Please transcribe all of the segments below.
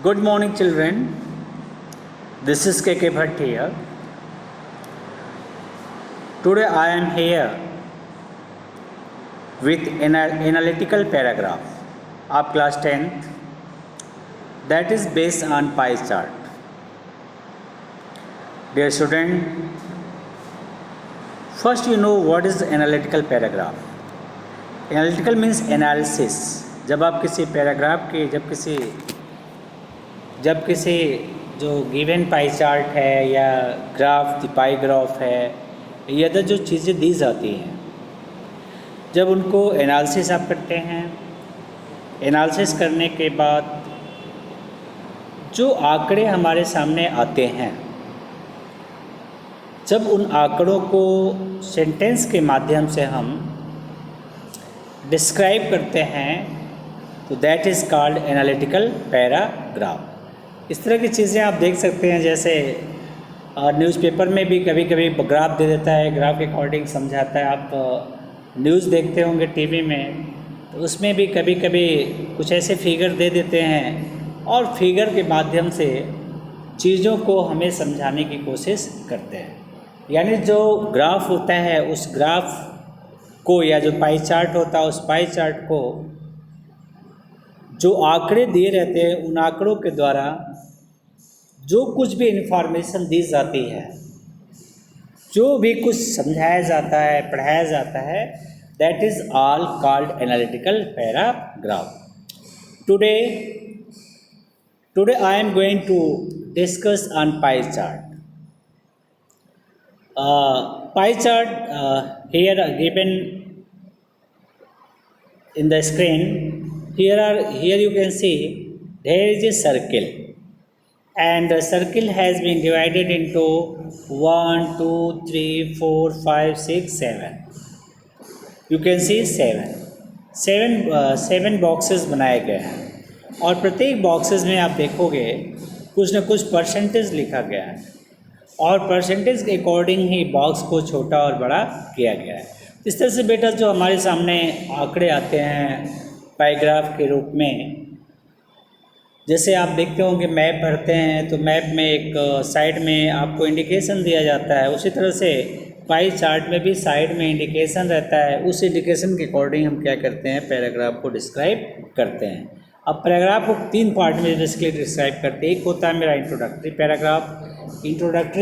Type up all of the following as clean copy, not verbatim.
Good morning, children. This is KK Bhatt here. Today I am here with an analytical paragraph of class 10th that is based on pie chart. Dear student, first you know what is analytical paragraph. Analytical means analysis. जब आप किसी paragraph के जब किसी जो given pie chart है या graph पाई graph है या अदर जो चीज़ें दी जाती हैं, जब उनको एनालिसिस आप करते हैं, एनालिसिस करने के बाद जो आंकड़े हमारे सामने आते हैं, जब उन आंकड़ों को सेंटेंस के माध्यम से हम डिस्क्राइब करते हैं तो that is called analytical paragraph. इस तरह की चीज़ें आप देख सकते हैं, जैसे न्यूज़पेपर में भी कभी कभी ग्राफ दे देता है, ग्राफ के अकॉर्डिंग समझाता है। आप न्यूज़ देखते होंगे टीवी में, तो उसमें भी कभी कभी कुछ ऐसे फिगर दे देते हैं और फिगर के माध्यम से चीज़ों को हमें समझाने की कोशिश करते हैं। यानी जो ग्राफ होता है उस ग्राफ को या जो पाई चार्ट होता है उस पाई चार्ट को जो आंकड़े दिए रहते हैं उन आंकड़ों के द्वारा जो कुछ भी इन्फॉर्मेशन दी जाती है, जो भी कुछ समझाया जाता है, पढ़ाया जाता है, that is all called analytical paragraph. Today I am going to discuss on pie chart. Pie chart here given in the screen. Here you can see there is a circle, and the circle has been divided into 1, 2, 3, 4, 5, 6, 7. You can see seven boxes बनाए गए हैं और प्रत्येक boxes में आप देखोगे कुछ न कुछ परसेंटेज लिखा गया है और परसेंटेज के अकॉर्डिंग ही बॉक्स को छोटा और बड़ा किया गया है। इस तरह से बेटा जो हमारे सामने आंकड़े आते हैं पैराग्राफ के रूप में, जैसे आप देखते होंगे मैप भरते हैं तो मैप में एक साइड में आपको इंडिकेशन दिया जाता है, उसी तरह से पाई चार्ट में भी साइड में इंडिकेशन रहता है। उस इंडिकेशन के अकॉर्डिंग हम क्या करते हैं, पैराग्राफ को डिस्क्राइब करते हैं। अब पैराग्राफ को 3 पार्ट में बेसिकली डिस्क्राइब करते हैं। एक होता है मेरा introductory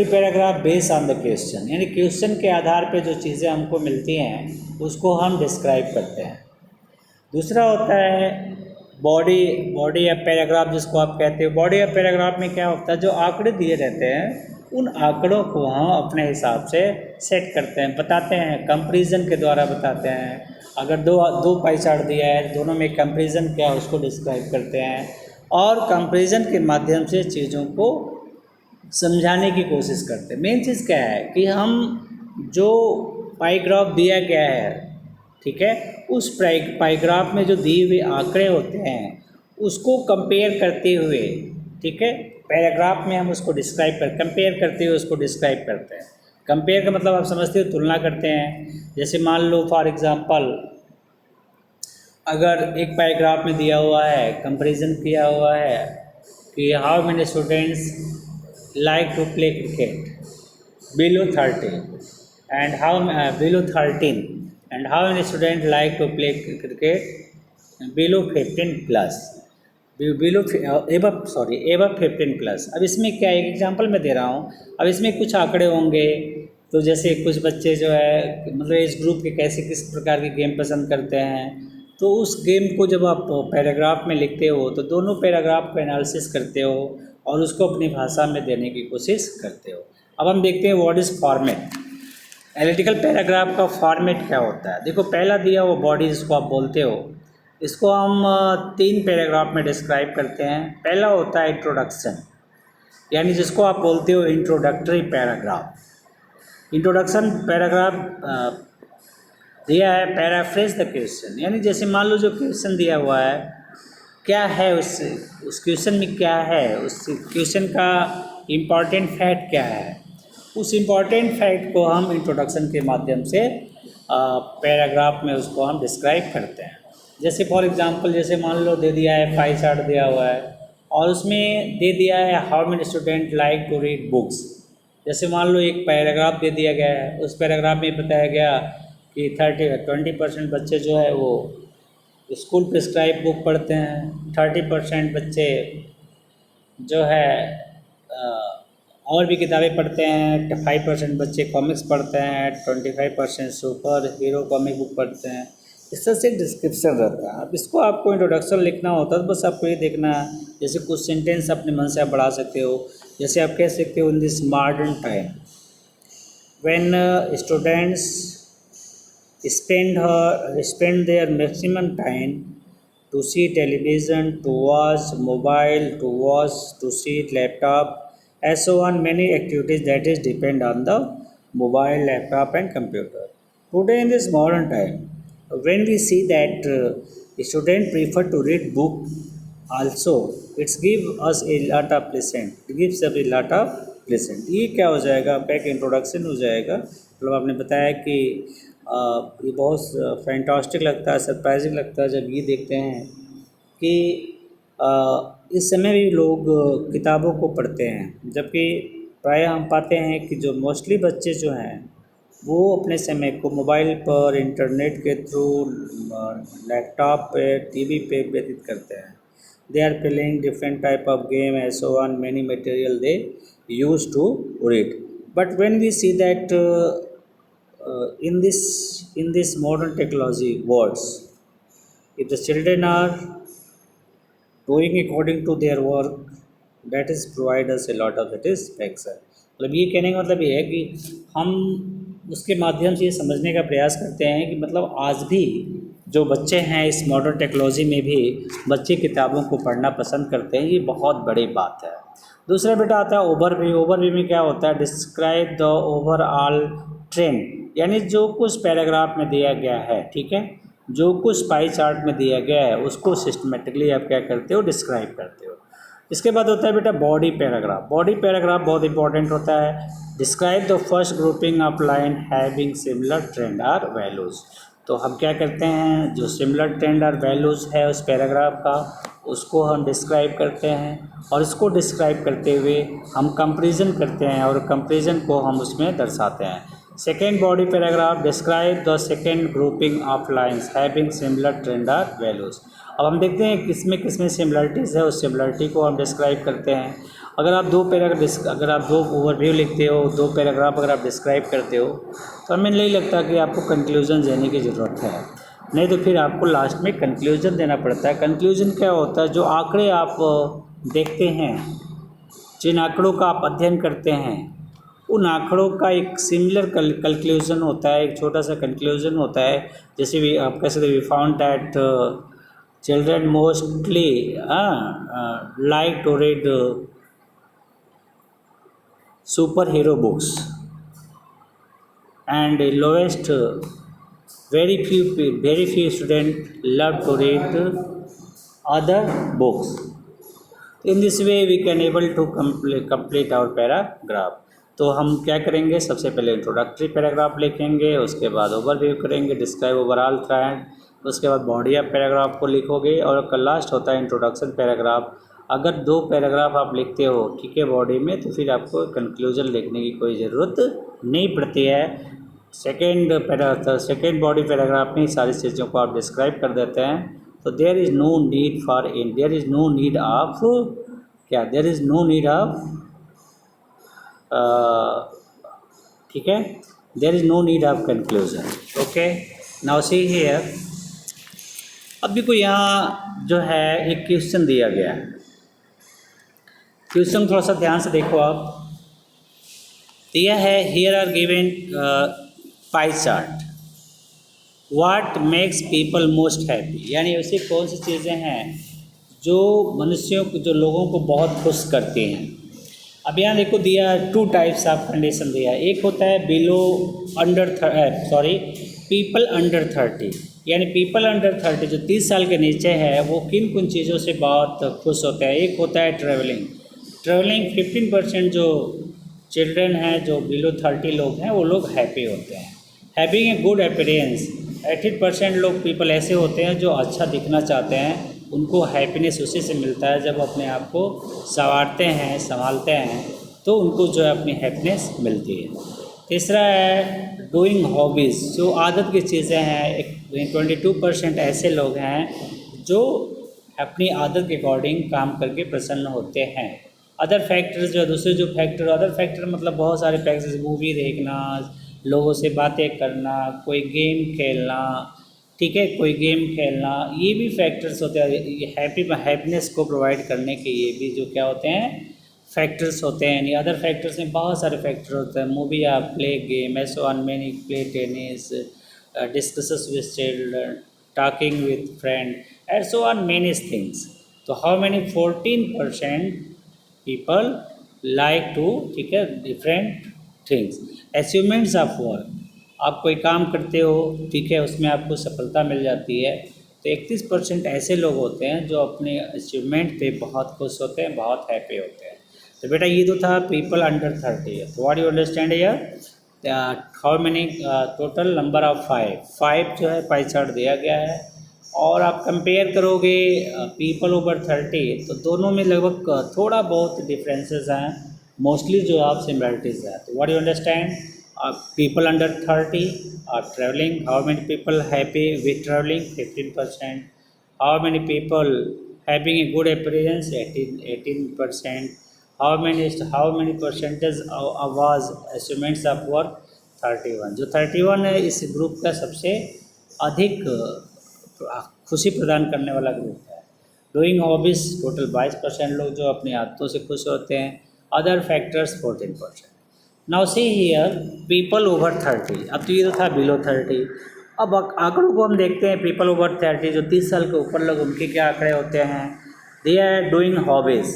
paragraph based on the question, यानी क्वेश्चन के आधार पे जो चीज़ें हमको मिलती हैं उसको हम डिस्क्राइब करते हैं। दूसरा होता है बॉडी ऑफ पैराग्राफ, जिसको आप कहते हो। बॉडी ऑफ पैराग्राफ में क्या होता है, जो आंकड़े दिए रहते हैं उन आंकड़ों को हम अपने हिसाब से सेट करते हैं, बताते हैं, कंपैरिजन के द्वारा बताते हैं। अगर दो पाई चार्ट दिया है, दोनों में कंपैरिजन क्या है उसको डिस्क्राइब करते हैं और कंपैरिजन के माध्यम से चीज़ों को समझाने की कोशिश करते हैं। मेन चीज़ क्या है कि हम जो पाई ग्राफ दिया गया है, ठीक है, उस पाई ग्राफ में जो दिए हुए आंकड़े होते हैं उसको कंपेयर करते हुए, ठीक है, पैराग्राफ में हम उसको कंपेयर करते हुए उसको डिस्क्राइब करते हैं। कंपेयर का मतलब आप समझते हो, तुलना करते हैं। जैसे मान लो फॉर एग्जांपल अगर एक पैराग्राफ में दिया हुआ है, कंपैरिजन किया हुआ है कि how many students like to play cricket below 13 and below 13 and how many students like to play cricket below 15 plus above 15 plus। अब इसमें क्या एक एग्जांपल मैं दे रहा हूँ। अब इसमें कुछ आंकड़े होंगे, तो जैसे कुछ बच्चे जो है मतलब इस ग्रुप के किस प्रकार के गेम पसंद करते हैं, तो उस गेम को जब आप पैराग्राफ में लिखते हो तो दोनों पैराग्राफ को एनालिसिस करते हो और उसको अपनी भाषा में देने की कोशिश करते हो। अब हम देखते हैं what is format. Analytical paragraph का फॉर्मेट क्या होता है। देखो पहला दिया हुआ बॉडी जिसको आप बोलते हो, इसको हम 3 पैराग्राफ में डिस्क्राइब करते हैं। पहला होता है इंट्रोडक्शन, यानी जिसको आप बोलते हो इंट्रोडक्टरी पैराग्राफ। इंट्रोडक्शन पैराग्राफ दिया है पैराफ्रेज द क्वेश्चन, यानी जैसे मान लो जो क्वेश्चन दिया हुआ है क्या है, उस क्वेश्चन में क्या है, उस क्वेश्चन का इम्पॉर्टेंट फैक्ट क्या है, उस इम्पॉर्टेंट फैक्ट को हम इंट्रोडक्शन के माध्यम से पैराग्राफ में उसको हम डिस्क्राइब करते हैं। जैसे फॉर एग्जांपल जैसे मान लो दे दिया है, पाई चार्ट दिया हुआ है और उसमें दे दिया है how many student like to read books. जैसे मान लो एक पैराग्राफ दे दिया गया है, उस पैराग्राफ में बताया गया कि 20% बच्चे जो है वो स्कूल प्रिस्क्राइब बुक पढ़ते हैं, 30% बच्चे जो है और भी किताबें पढ़ते हैं, 5% बच्चे कॉमिक्स पढ़ते हैं, 25% सुपर हीरो कॉमिक बुक पढ़ते हैं। इस तरह से डिस्क्रिप्शन रहता है। अब इसको आपको इंट्रोडक्शन लिखना होता है तो बस आपको ये देखना है, जैसे कुछ सेंटेंस अपने मन से आप बढ़ा सकते हो। जैसे आप कह सकते हो in this modern time when students spend their maximum time to see television, to watch mobile, to see laptop, and so on many activities that is depend on the mobile, laptop and computer. Today in this modern time, when we see that student prefer to read book also, it's give us a lot of pleasant, it gives us a lot of pleasant। ये क्या हो जाएगा, आपका एक introduction हो जाएगा। मतलब आपने बताया कि ये बहुत फैंटास्टिक लगता है, सरप्राइजिंग लगता है जब ये देखते हैं कि इस समय भी लोग किताबों को पढ़ते हैं, जबकि प्रायः हम पाते हैं कि जो मोस्टली बच्चे जो हैं वो अपने समय को मोबाइल पर, इंटरनेट के थ्रू, लैपटॉप पे, टीवी पे व्यतीत करते हैं। They are playing different type of game and so on many material they use to read. But when we see that in this modern technology words, if the children are doing according to their work, that is provide us a lot of satisfaction। मतलब ये कहने का मतलब ये है कि हम उसके माध्यम से ये समझने का प्रयास करते हैं कि मतलब आज भी जो बच्चे हैं इस मॉडर्न टेक्नोलॉजी में भी बच्चे किताबों को पढ़ना पसंद करते हैं, ये बहुत बड़ी बात है। दूसरा बेटा आता है ओवरव्यू। ओवरव्यू में क्या होता है, डिस्क्राइब द ओवरऑल ट्रेंड, यानी जो कुछ पैराग्राफ में दिया गया है, ठीक है, जो कुछ पाई चार्ट में दिया गया है उसको सिस्टमेटिकली आप क्या करते हो, डिस्क्राइब करते हो। इसके बाद होता है बेटा बॉडी पैराग्राफ। बॉडी पैराग्राफ बहुत इंपॉर्टेंट होता है। Describe the first grouping of line having similar trend or values. तो हम क्या करते हैं, जो सिमिलर ट्रेंड आर वैल्यूज़ है उस पैराग्राफ का, उसको हम डिस्क्राइब करते हैं और इसको डिस्क्राइब करते हुए हम कंपैरिजन करते हैं और कंपैरिजन को हम उसमें दर्शाते हैं। Second body paragraph, describe the second grouping of lines having similar trend or values. अब हम देखते हैं किसमें सिमिलरिटीज़ है, उस सिमिलरिटी को हम डिस्क्राइब करते हैं। अगर आप दो ओवरव्यू लिखते हो, दो पैराग्राफ अगर आप डिस्क्राइब करते हो तो हमें नहीं लगता कि आपको कंक्लूजन देने की ज़रूरत है, नहीं तो फिर आपको लास्ट में कंक्लूजन देना पड़ता है। कंक्लूजन क्या होता है, जो आंकड़े आप देखते हैं, जिन आंकड़ों का आप अध्ययन करते हैं, उन आंकड़ों का एक सिमिलर कंक्लूजन होता है, एक छोटा सा कंक्लूजन होता है। जैसे भी आप कह सकते we found that children mostly like to read super hero books and lowest very few students love to read other books। In this way we can able to complete our paragraph। तो हम क्या करेंगे, सबसे पहले introductory paragraph लिखेंगे, उसके बाद overview करेंगे, डिस्क्राइब ओवरऑल ट्रेंड, उसके बाद बॉडी ऑफ पैराग्राफ को लिखोगे और लास्ट होता है इंट्रोडक्शन पैराग्राफ। अगर दो पैराग्राफ आप लिखते हो, ठीक है, बॉडी में, तो फिर आपको कंक्लूजन लिखने की कोई ज़रूरत नहीं पड़ती है। सेकेंड बॉडी पैराग्राफ में सारी चीज़ों को आप डिस्क्राइब कर देते हैं। तो there is no need of ठीक है, there is no need of conclusion. Okay, now see here. अभी को यहाँ जो है एक क्वेश्चन दिया गया है। क्वेश्चन थोड़ा सा ध्यान से देखो आप। दिया है here are given pie chart, what makes people most happy, यानी ऐसी कौन सी चीज़ें हैं जो मनुष्यों को, जो लोगों को बहुत खुश करती हैं। अब यहाँ देखो दिया 2 टाइप्स ऑफ कंडीशन दिया है। एक होता है पीपल अंडर 30, यानी पीपल अंडर 30 जो 30 साल के नीचे है वो किन चीज़ों से बहुत खुश होते हैं। एक होता है ट्रैवलिंग 15% जो चिल्ड्रन हैं, जो बिलो 30 लोग हैं, वो लोग हैप्पी होते हैं। हैविंग ए गुड अपीयरेंस 80% लोग पीपल ऐसे होते हैं जो अच्छा दिखना चाहते हैं, उनको हैप्पीनेस उसी से मिलता है जब अपने आप को संवारते हैं, संभालते हैं, तो उनको जो है अपनी हैप्पीनेस मिलती है। तीसरा है डूइंग हॉबीज़, जो आदत की चीज़ें हैं। एक 22% ऐसे लोग हैं जो अपनी आदत के अकॉर्डिंग काम करके प्रसन्न होते हैं। अदर फैक्टर्स जो दूसरे जो फैक्टर, अदर फैक्टर मतलब बहुत सारे फैक्टर्स, मूवी देखना, लोगों से बातें करना, कोई गेम खेलना, ठीक है, कोई गेम खेलना, ये भी फैक्टर्स होते हैं। ये हैप्पीनेस को प्रोवाइड करने के ये भी जो क्या होते हैं, फैक्टर्स होते हैं। यानी अदर फैक्टर्स में बहुत सारे फैक्टर होते हैं। मूवी, आप play game, as one many play tennis, discusses with children, talking with friend, and so on many things. तो how many 14% people like to, ठीक है, different things. Achievements of work, आप कोई काम करते हो, ठीक है, उसमें आपको सफलता मिल जाती है, तो 31% ऐसे लोग होते हैं जो अपने अचीवमेंट पे बहुत खुश होते हैं, बहुत हैप्पी होते हैं। तो बेटा ये तो था पीपल अंडर 30। तो what you understand here, how many total number of 5 जो है पाई चार्ट दिया गया है। और आप कंपेयर करोगे पीपल ओवर 30, तो दोनों में लगभग थोड़ा बहुत डिफरेंसेस हैं, मोस्टली जो आप सिमिलरिटीज़ हैं। तो what you understand, people under 30 are traveling. How many people happy with traveling? 15%. How many people having a good appearance? 18%. How many percentage was achievements of work? 31. जो 31 है इस ग्रुप का सबसे अधिक खुशी प्रदान करने वाला ग्रुप है। डूइंग हॉबीज़ टोटल 22% लोग जो अपनी आदतों से खुश होते हैं। Other factors 14%। Now see here people over 30। अब तो ये तो था बिलो 30। अब आंकड़ों को हम देखते हैं। पीपल ओवर 30 जो 30 साल के ऊपर लोग, उनके क्या आंकड़े होते हैं। They are doing hobbies.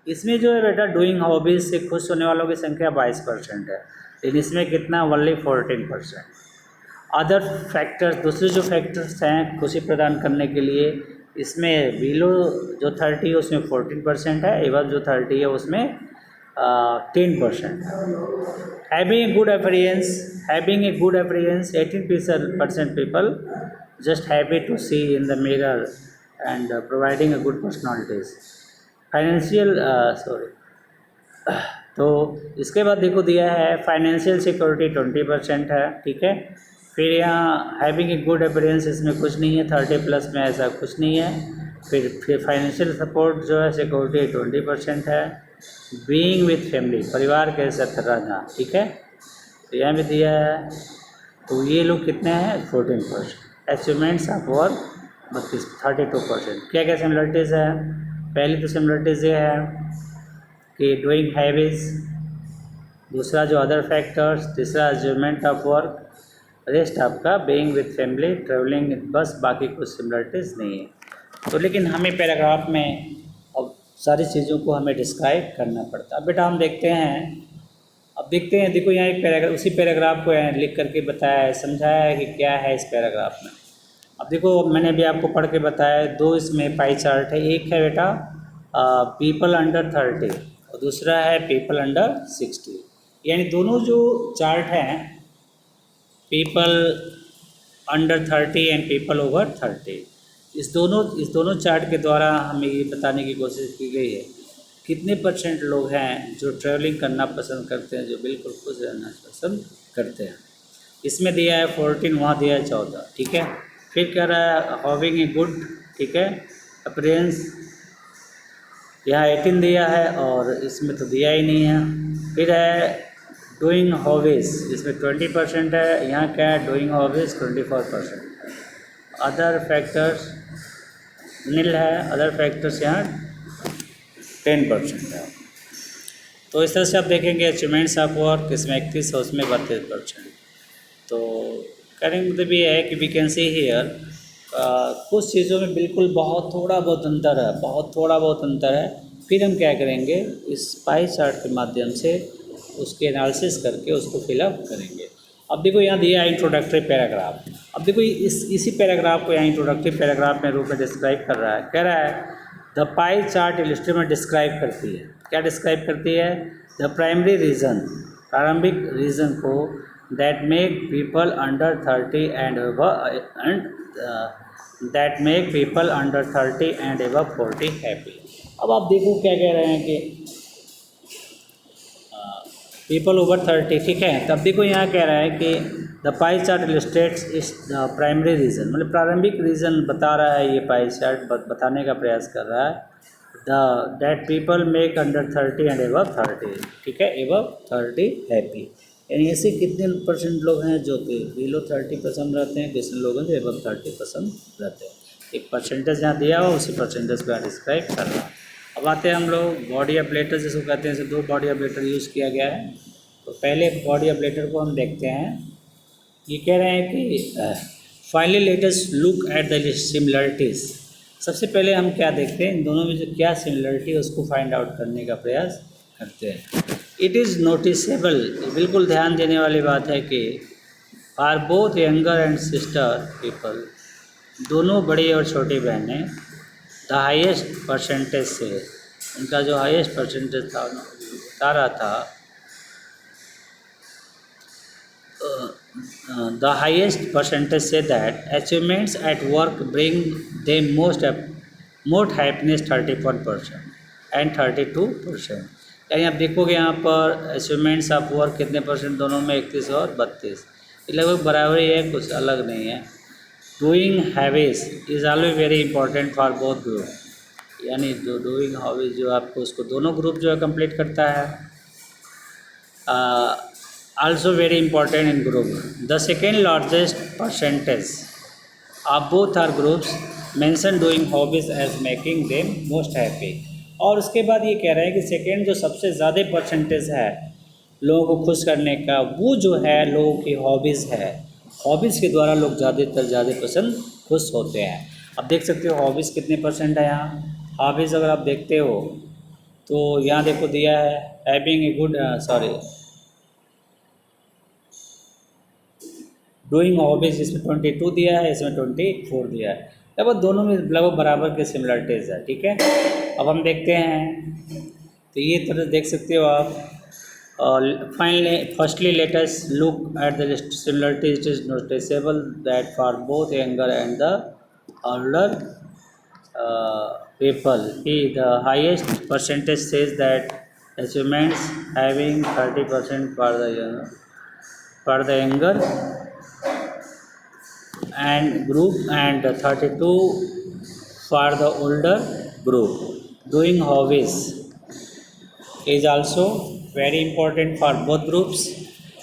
इसमें जो है बेटा डूइंग हॉबीज़ से खुश होने वालों की संख्या 22% है, लेकिन इसमें कितना, ओनली 14%। अदर फैक्टर्स, दूसरे जो फैक्टर्स हैं खुशी प्रदान करने के लिए, इसमें बिलो जो 30 है उसमें 14% है, एवं जो 30 है उसमें 10%। Having a good appearance, 18% people just happy to see in the mirror and providing a good personalities. Financial तो इसके बाद देखो दिया है फाइनेंशियल सिक्योरिटी 20% है, ठीक है। फिर यहाँ हैविंग ए गुड अपीयरेंस, इसमें कुछ नहीं है, 30+ में ऐसा कुछ नहीं है। फिर फाइनेंशियल सपोर्ट जो है सिक्योरिटी 20% है। बीइंग विथ फैमिली, परिवार के साथ रहना, ठीक है, तो यहाँ भी दिया है। तो ये लोग कितने हैं, 14%। Achievements of work 32%। क्या क्या सिमिलरिटीज़ है। पहली तो सिमिलरिटीज़ ये है कि डूइंग हैबिट्स, दूसरा जो अदर फैक्टर्स, तीसरा अचीवमेंट ऑफ वर्क, रेस्ट आपका बीइंग विथ फैमिली, ट्रेवलिंग, बस बाकी कुछ सिमिलरिटीज़ नहीं है। तो लेकिन हमें पैराग्राफ में अब सारी चीज़ों को हमें डिस्क्राइब करना पड़ता है। अब बेटा हम देखते हैं, अब देखते हैं, देखो यहाँ एक पैराग्राफ, उसी पैराग्राफ को यहाँ लिख करके बताया है, समझाया है कि क्या है इस पैराग्राफ में। अब देखो मैंने अभी आपको पढ़ के बताया, दो इसमें पाई चार्ट है। एक है बेटा पीपल अंडर 30 और दूसरा है पीपल अंडर 60। यानी दोनों जो चार्ट हैं, people under 30 and people over 30, इस दोनों चार्ट के द्वारा हमें ये बताने की कोशिश की गई है कितने % लोग हैं जो ट्रैवलिंग करना पसंद करते हैं, जो बिल्कुल खुश रहना पसंद करते हैं। इसमें दिया है 14, वहाँ दिया है 14, ठीक है। फिर कह रहा है हैविंग ए गुड, ठीक है, अपीयरेंस, यहाँ 18 दिया है और इसमें तो दिया ही नहीं है। फिर है डूइंग हॉबीज़, इसमें 20% है, यहाँ क्या है, डूइंग हॉबीज़ 24%। अदर फैक्टर्स नील है, अदर फैक्टर्स यहाँ 10% है। तो इस तरह से आप देखेंगे अचीवमेंट्स ऑफ वर्क, इसमें 31 और उसमें 32%। तो कहने का मतलब ये है कि वी कैन सी हियर कुछ चीज़ों में बिल्कुल बहुत थोड़ा बहुत अंतर है, बहुत थोड़ा बहुत अंतर है। फिर हम क्या करेंगे, इस पाई चार्ट के माध्यम से उसके एनालिसिस करके उसको फिलअप करेंगे। अब देखो यहाँ दिया है इंट्रोडक्टरी पैराग्राफ। अब देखो इसी पैराग्राफ को यहाँ इंट्रोडक्टरी पैराग्राफ में रूप में डिस्क्राइब कर रहा है। कह रहा है the pie chart illustration describe करती है, क्या डिस्क्राइब करती है, द प्राइमरी रीज़न, प्रारंभिक रीज़न को that make people under 30 and that make people under 30 and above 40 happy. अब आप देखो क्या कह रहे हैं कि पीपल ओवर 30, ठीक है। तब देखो यहाँ कह रहा है कि द पाई चार्ट इलस्ट्रेट्स इस द प्राइमरी रीज़न, मतलब प्रारंभिक रीज़न बता रहा है ये पाई चार्ट बताने का प्रयास कर रहा है। The that people make under 30 and above 30, ठीक है, एबव 30 हैप्पी। यानी ऐसे कितने % लोग हैं जो कि बिलो 30 पसंद रहते हैं, कितने लोग हैं जो एबव 30 पसंद रहते हैं। एक परसेंटेज यहाँ दिया हुआ, उसी परसेंटेज को डिस्क्राइब कर रहा है। अब आते हैं हम लोग बॉडी ऑफ लेटर जिसको कहते हैं, दो बॉडी ऑफ लेटर यूज़ किया गया है। तो पहले बॉडी ऑफ लेटर को हम देखते हैं। ये कह रहे हैं कि finally let us look at the similarities. सबसे पहले हम क्या देखते हैं, इन दोनों में जो क्या सिमिलरिटी है उसको फाइंड आउट करने का प्रयास करते हैं। इट इज़ नोटिसेबल, बिल्कुल ध्यान देने वाली बात है कि for both younger and sister people, दोनों बड़ी और छोटी बहनें, द हाईएस्ट परसेंटेज से, उनका जो हाईएस्ट परसेंटेज था बता रहा था, the highest percentage say that achievements at work bring them most happiness 31% and 32%। यानी आप देखोगे यहाँ पर अचीवमेंट्स ऑफ वर्क कितने परसेंट दोनों में, 31 और 32, ये लगभग बराबर ही है, कुछ अलग नहीं है। Doing habits is always very important for both group, यानी जो डूइंग हॉबीज जो आपको उसको दोनों ग्रुप जो है कंप्लीट करता है। Also very important in group. The second largest percentage of both our groups mention doing hobbies as making them most happy. और उसके बाद ये कह रहे हैं कि सेकेंड जो सबसे ज़्यादा परसेंटेज है लोगों को खुश करने का, वो जो है लोगों की हॉबीज़ है। हॉबीज़ के द्वारा लोग ज़्यादा पसंद खुश होते हैं। अब देख सकते हो हॉबीज़ कितने परसेंट है यहाँ। हॉबीज़ अगर आप देखते हो तो यहाँ देखो दिया है having a good doing hobbies, इसमें 22 दिया है, इसमें 24 दिया है। लगभग दोनों में लगभग बराबर के सिमिलरिटीज़ है, ठीक है। अब हम देखते हैं तो ये तरह देख सकते हो आप। Finally firstly let us look at the similarity. It is noticeable that for both younger and the older people, the highest percentage says that achievements having 30% for the younger and group and 32 for the older group. Doing hobbies is also very important for both groups.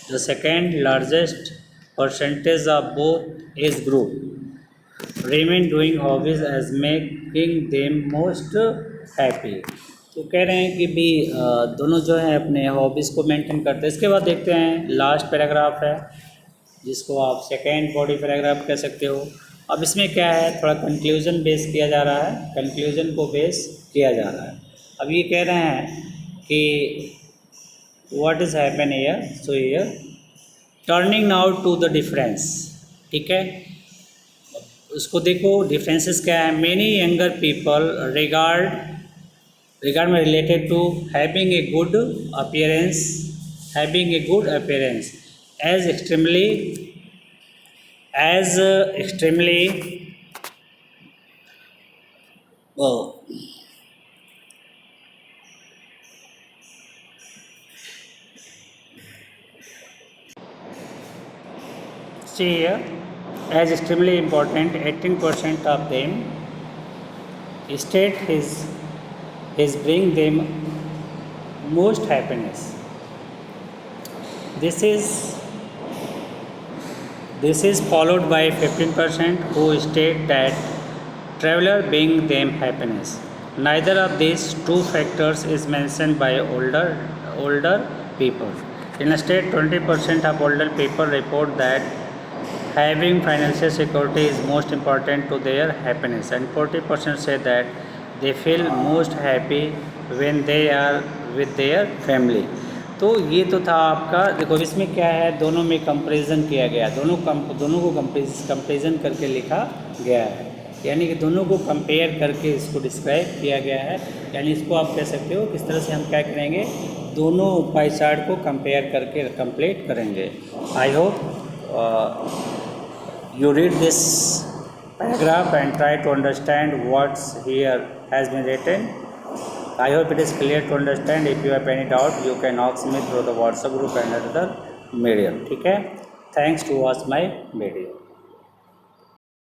The second largest percentage of both age group remain doing hobbies as making them most happy। तो कह रहे हैं कि भी दोनों जो है अपने हॉबीज़ को मेंटेन करते हैं। इसके बाद देखते हैं लास्ट पैराग्राफ है जिसको आप सेकेंड बॉडी पैराग्राफ कह सकते हो। अब इसमें क्या है, थोड़ा कंक्लूजन बेस किया जा रहा है, कंक्लूजन को बेस किया जा रहा है। अब ये कह रहे हैं कि what is happen here, so here turning now to the difference, ठीक है। उसको देखो डिफरेंसेस क्या है। मेनी यंगर पीपल रिगार्ड में related to having a good appearance as extremely see here, as extremely important, 18% of them state his bring them most happiness. This is followed by 15% who state that traveler bring them happiness. Neither of these two factors is mentioned by older people. Instead, 20% of older people report that having financial security is most important to their happiness, and 40% say that they feel most happy when they are with their family. तो ये तो था आपका। देखो इसमें क्या है, दोनों में कंपैरिजन किया गया, दोनों को कंपैरिजन करके लिखा गया है, यानी कि दोनों को कंपेयर करके इसको डिस्क्राइब किया गया है। यानी इसको आप कह सकते हो किस तरह से हम क्या करेंगे, दोनों पाई चार्ट को कंपेयर करके कंप्लीट करेंगे। I hope you read this paragraph and try to understand what's here has been written. I hope it is clear to understand. If you have any doubt, you can ask me through the WhatsApp group and another medium. ठीक है? Thanks to watch my video.